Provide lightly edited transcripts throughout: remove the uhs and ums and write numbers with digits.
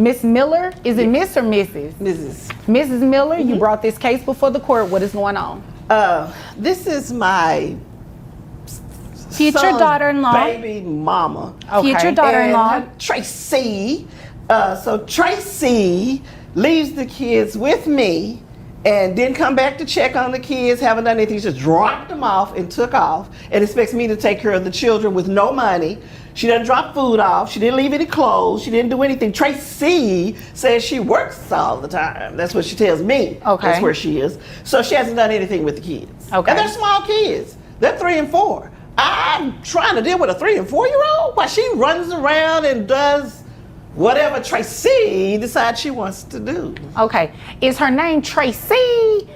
Miss Miller, is it Miss or Mrs.? Mrs. Mrs. Miller, you brought this case before the court. What is going on? This is my future daughter-in-law. Baby mama. Okay. Future daughter-in-law. And Tracy. So Tracy leaves the kids with me and didn't come back to check on the kids, haven't done anything, just dropped them off and took off and expects me to take care of the children with no money. She doesn't drop food off, she didn't leave any clothes, she didn't do anything. Tracy says she works all the time. That's what she tells me. Okay. That's where she is. So she hasn't done anything with the kids. Okay. And they're small kids. They're 3 and 4. I'm trying to deal with a 3 and 4-year-old while she runs around and does whatever Tracy decides she wants to do. Okay. Is her name Tracy?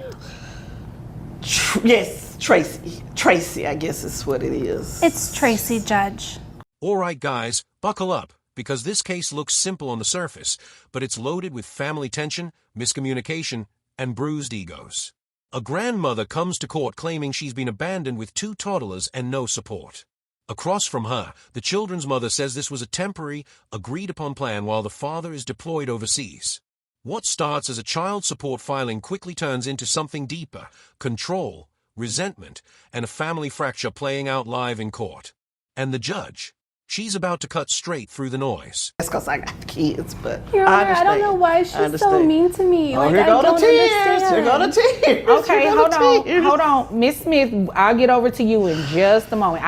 Yes, Tracy. Tracy, I guess is what it is. It's Tracy, Judge. All right, guys, buckle up, because this case looks simple on the surface, but it's loaded with family tension, miscommunication, and bruised egos. A grandmother comes to court claiming she's been abandoned with 2 toddlers and no support. Across from her, the children's mother says this was a temporary, agreed-upon plan while the father is deployed overseas. What starts as a child support filing quickly turns into something deeper: control, resentment, and a family fracture playing out live in court. And the judge? She's about to cut straight through the noise. That's because I got kids, but Your I Honor, understand. I don't know why she's so mean to me. Oh, like, here I go don't the tears. understand. Here go the tears. Okay, Here go the tears. hold on. Miss Smith, I'll get over to you in just a moment.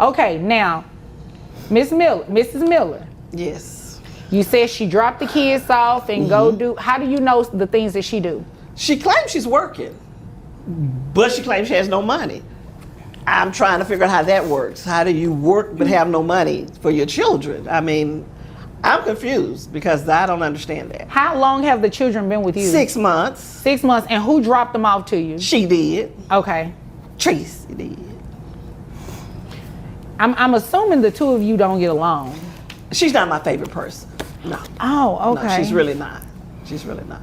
Okay, now, Mrs. Miller. Yes. You said she dropped the kids off and go do, how do you know the things that she do? She claims she's working, but she claims she has no money. I'm trying to figure out how that works. How do you work but have no money for your children? I mean, I'm confused because I don't understand that. How long have the children been with you? 6 months. 6 months, and who dropped them off to you? She did. Okay. Tracy did. I'm assuming the 2 of you don't get along. She's not my favorite person. No. Oh, okay. No, she's really not. She's really not.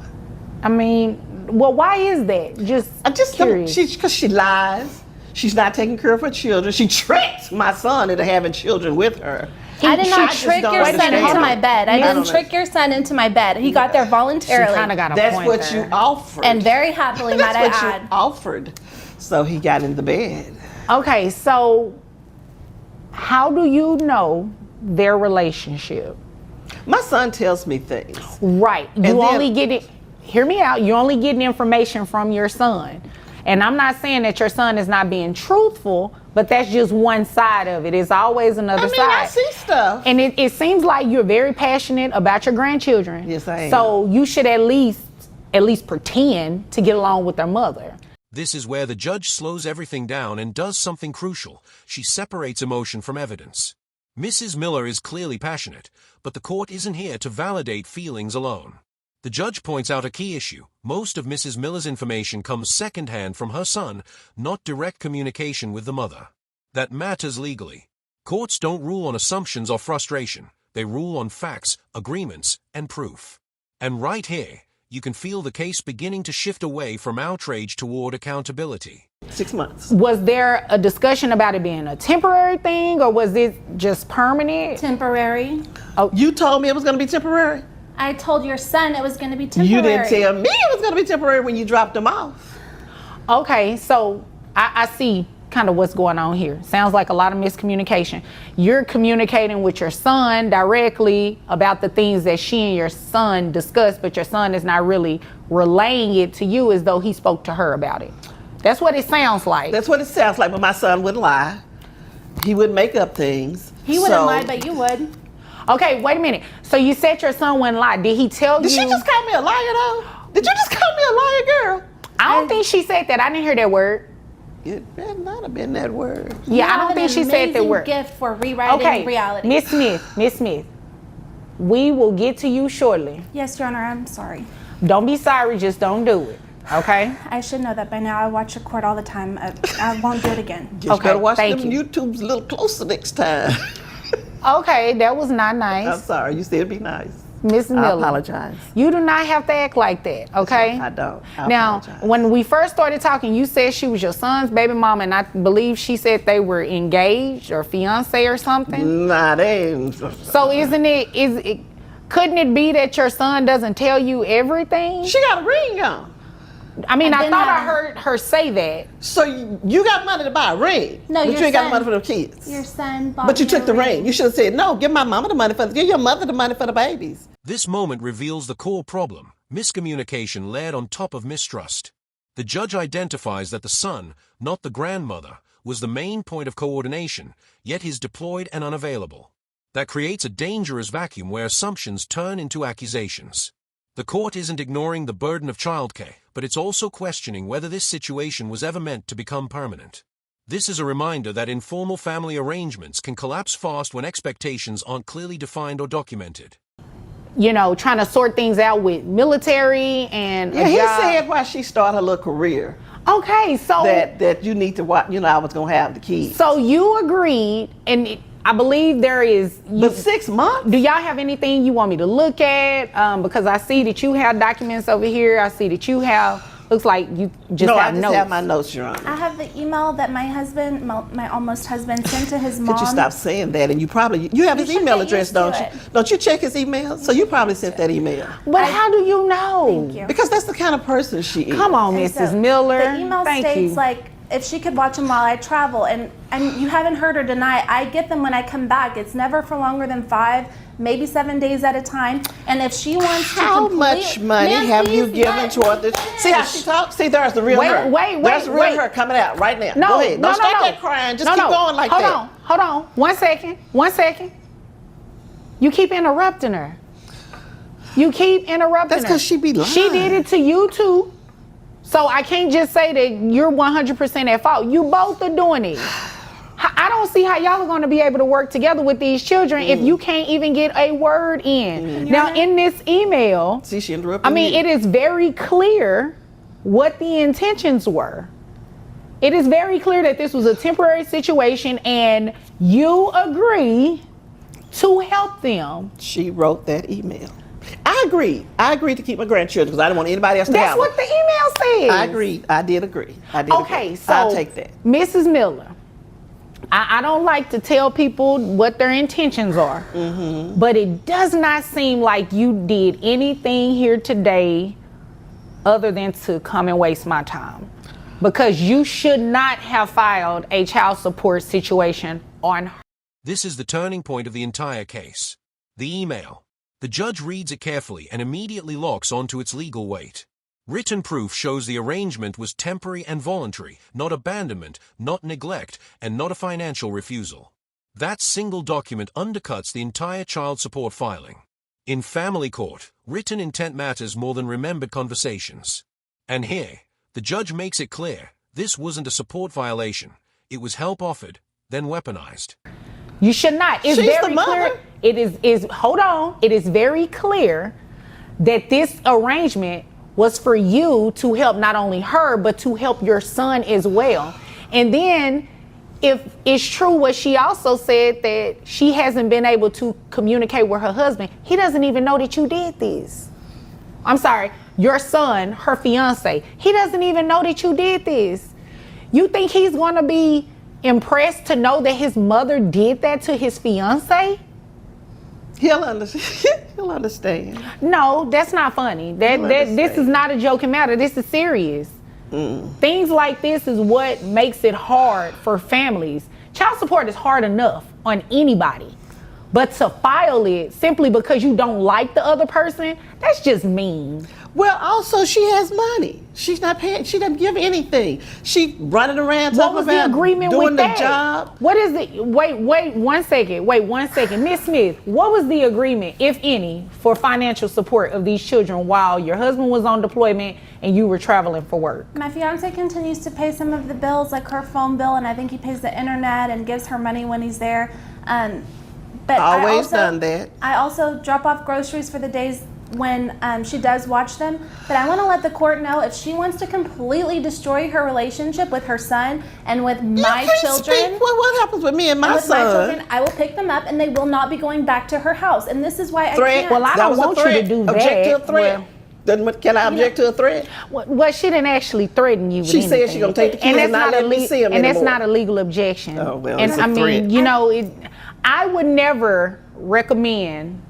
I mean, well, why is that? I just don't, curious. because she lies. She's not taking care of her children. She tricked my son into having children with her. I did not I just trick don't your son understand. into my bed. I didn't don't trick your son into my bed. He got there She voluntarily. kind of got a That's point what there. you offered. And very happily, might That's I what add. you offered. So he got in the bed. Okay, so how do you know their relationship? My son tells me things. Right. You then- only get it, hear me out, you're only getting information from your son. And I'm not saying that your son is not being truthful, but that's just one side of it. It's always another side. I see stuff. And it seems like you're very passionate about your grandchildren. Yes, I am. So you should at least pretend to get along with their mother. This is where the judge slows everything down and does something crucial. She separates emotion from evidence. Mrs. Miller is clearly passionate, but the court isn't here to validate feelings alone. The judge points out a key issue. Most of Mrs. Miller's information comes secondhand from her son, not direct communication with the mother. That matters legally. Courts don't rule on assumptions or frustration. They rule on facts, agreements, and proof. And right here, you can feel the case beginning to shift away from outrage toward accountability. 6 months. Was there a discussion about it being a temporary thing, or was it just permanent? Temporary. You told me it was going to be temporary. I told your son it was going to be temporary. You didn't tell me it was going to be temporary when you dropped them off. Okay, so I see kind of what's going on here. Sounds like a lot of miscommunication. You're communicating with your son directly about the things that she and your son discussed, but your son is not really relaying it to you as though he spoke to her about it. That's what it sounds like. That's what it sounds like, but my son wouldn't lie. He wouldn't make up things. He wouldn't lie, but you would. Okay, wait a minute. So you said your son wouldn't lie. Did he tell you? Did she just call me a liar, though? Did you just call me a liar, girl? I don't think she said that. I didn't hear that word. It better not have been that word. Yeah, I don't think she said that word. Gift for rewriting reality. Miss Smith, we will get to you shortly. Yes, Your Honor, I'm sorry. Don't be sorry, just don't do it. Okay? I should know that by now. I watch the court all the time. I won't do it again. Just Okay, better watch thank them you. YouTubes a little closer next time. Okay, that was not I'm nice. sorry. You said be nice. Miss Miller. I apologize. You do not have to act like that, okay? I don't. I Now, apologize. when we first started talking, you said she was your son's baby mama, and I believe she said they were engaged or fiance or something. Nah, they ain't. So isn't it, couldn't it be that your son doesn't tell you everything? She got a ring on. I mean, I then thought I having- heard her say that. So you got money to buy a ring. No, but your you ain't got son- money for the kids. Your son bought But you me took a the ring. You should have said, no, give my mama the money give your mother the money for the babies. This moment reveals the core problem. Miscommunication layered on top of mistrust. The judge identifies that the son, not the grandmother, was the main point of coordination, yet he's deployed and unavailable. That creates a dangerous vacuum where assumptions turn into accusations. The court isn't ignoring the burden of childcare, but it's also questioning whether this situation was ever meant to become permanent. This is a reminder that informal family arrangements can collapse fast when expectations aren't clearly defined or documented. You know, trying to sort things out with military and Yeah, a he job. said why she started her little career. Okay, so That you need to watch, I was going to have the kids. so you agreed, and I believe there is. But 6 months? Do y'all have anything you want me to look at? Because I see that you have documents over here. I see that you have. Looks like you just No, I have just notes. have my notes, Your Honor. I have the email that my husband, my almost husband, sent to his mom. Could you stop saying that? And you have his should email get address, used to don't you? it. Don't you check his email? So you probably sent that email. But how do you know? Thank you. Because that's the kind of person she is. Come on, And Mrs. so Miller. The email Thank states you. like if she could watch them while I travel, and you haven't heard her deny. I get them when I come back. It's never for longer than 5, maybe 7 days at a time. And if she wants How to much money Ma'am, have you please given let toward this? See how she talks? See, there's the real her. There's the real her coming out right now. No, Go ahead. no, Don't no, stop no. that crying. Just No, keep no. going like Hold that. on, hold on. 1 second. 1 second. You keep interrupting her. You keep interrupting That's her. 'cause she be lying. She did it to you too. So I can't just say that you're 100% at fault. You both are doing it. I don't see how y'all are going to be able to work together with these children if you can't even get a word in. Now, in this email, See, she interrupted I mean, you. it is very clear what the intentions were. It is very clear that this was a temporary situation and you agree to help them. She wrote that email. I agreed. I agreed to keep my grandchildren because I didn't want anybody else to That's have what them. the email says. I agreed. I did agree. Okay, agree. so I'll take that. Mrs. Miller, I don't like to tell people what their intentions are, but it does not seem like you did anything here today other than to come and waste my time, because you should not have filed a child support situation on her. This is the turning point of the entire case. The email. The judge reads it carefully and immediately locks onto its legal weight. Written proof shows the arrangement was temporary and voluntary, not abandonment, not neglect, and not a financial refusal. That single document undercuts the entire child support filing. In family court, written intent matters more than remembered conversations. And here, the judge makes it clear, this wasn't a support violation. It was help offered, then weaponized. You should not. It's She's very the mother. clear. It is hold on. It is very clear that this arrangement was for you to help not only her, but to help your son as well. And then if it's true what she also said, that she hasn't been able to communicate with her husband, he doesn't even know that you did this. I'm sorry, your son, her fiance, he doesn't even know that you did this. You think he's going to be impressed to know that his mother did that to his fiance? He'll understand. He'll understand. No, that's not funny. This understand. is not a joking matter. This is serious. Things like this is what makes it hard for families. Child support is hard enough on anybody, but to file it simply because you don't like the other person, that's just mean. Well, also she has money. She's not paying. She doesn't give anything. She running around What talking was about the agreement doing with the that? job. What is it? Wait 1 second. Wait 1 second. Miss Smith, what was the agreement, if any, for financial support of these children while your husband was on deployment and you were traveling for work? My fiance continues to pay some of the bills, like her phone bill, and I think he pays the internet and gives her money when he's there. But Always done that. I also drop off groceries for the days when she does watch them. But I want to let the court know, if she wants to completely destroy her relationship with her son and with my You can't children, speak. What happens with me and my with my son? children, I will pick them up and they will not be going back to her house. And this is why Threat. I can't. Well, I That don't was a want you to threat. do Object to a that. threat. Well- Can I object to a threat? Well, she didn't actually threaten you with She said anything. she gonna take the kids and not let me see 'em And that's anymore. not a legal objection. Oh, well, and it's a I mean, threat. you know, I would never recommend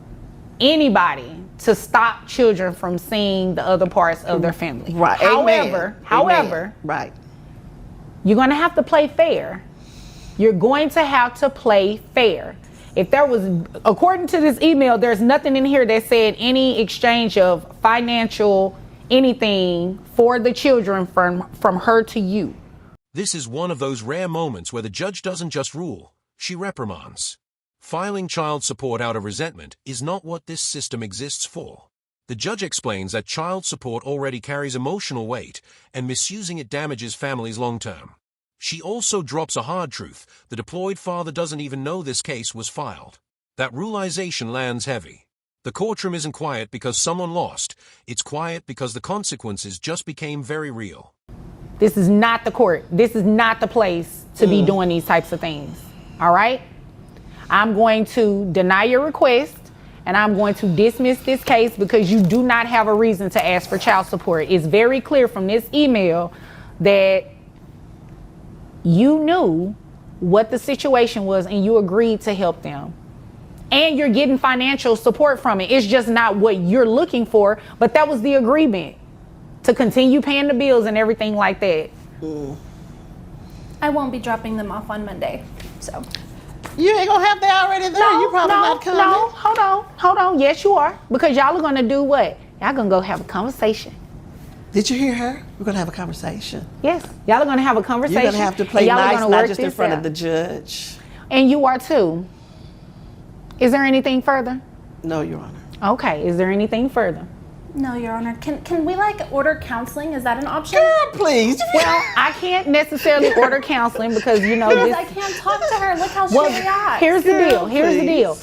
anybody to stop children from seeing the other parts of their family. Right. However, Amen. Right. you're going to have to play fair. You're going to have to play fair. If there was, according to this email, there's nothing in here that said any exchange of financial anything for the children from her to you. This is one of those rare moments where the judge doesn't just rule, she reprimands. Filing child support out of resentment is not what this system exists for. The judge explains that child support already carries emotional weight, and misusing it damages families long-term. She also drops a hard truth: the deployed father doesn't even know this case was filed. That realization lands heavy. The courtroom isn't quiet because someone lost. It's quiet because the consequences just became very real. This is not the court. This is not the place to be doing these types of things. All right? I'm going to deny your request, and I'm going to dismiss this case because you do not have a reason to ask for child support. It's very clear from this email that you knew what the situation was and you agreed to help them. And you're getting financial support from it. It's just not what you're looking for, but that was the agreement, to continue paying the bills and everything like that. I won't be dropping them off on Monday, so. You ain't gonna have that already there. You probably not coming. No, hold on. Yes, you are. Because y'all are gonna do what? Y'all gonna go have a conversation. Did you hear her? We're gonna have a conversation. Yes, y'all are gonna have a conversation. You're gonna have to play and y'all are nice, gonna not work just in this front out. of the judge. And you are too. Is there anything further? No, Your Honor. Okay, is there anything further? No, Your Honor. Can we like order counseling? Is that an option? Girl, please. Well, I can't necessarily order counseling because, you know, Because this. I can't talk to her. Look how Well, she reacts. here's the deal. Girl, Here's the please. deal.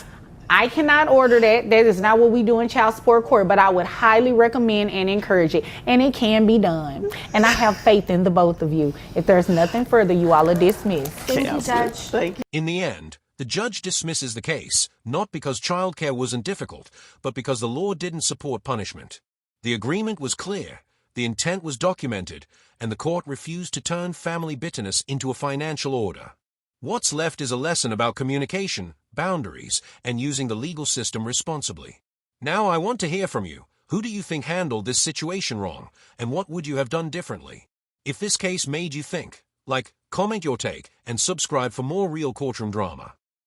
I cannot order that. That is not what we do in child support court, but I would highly recommend and encourage it. And it can be done. And I have faith in the both of you. If there's nothing further, you all are dismissed. Thank you, Judge. Thank you. In the end, the judge dismisses the case, not because childcare wasn't difficult, but because the law didn't support punishment. The agreement was clear, the intent was documented, and the court refused to turn family bitterness into a financial order. What's left is a lesson about communication, boundaries, and using the legal system responsibly. Now I want to hear from you. Who do you think handled this situation wrong, and what would you have done differently? If this case made you think, comment your take and subscribe for more real courtroom drama.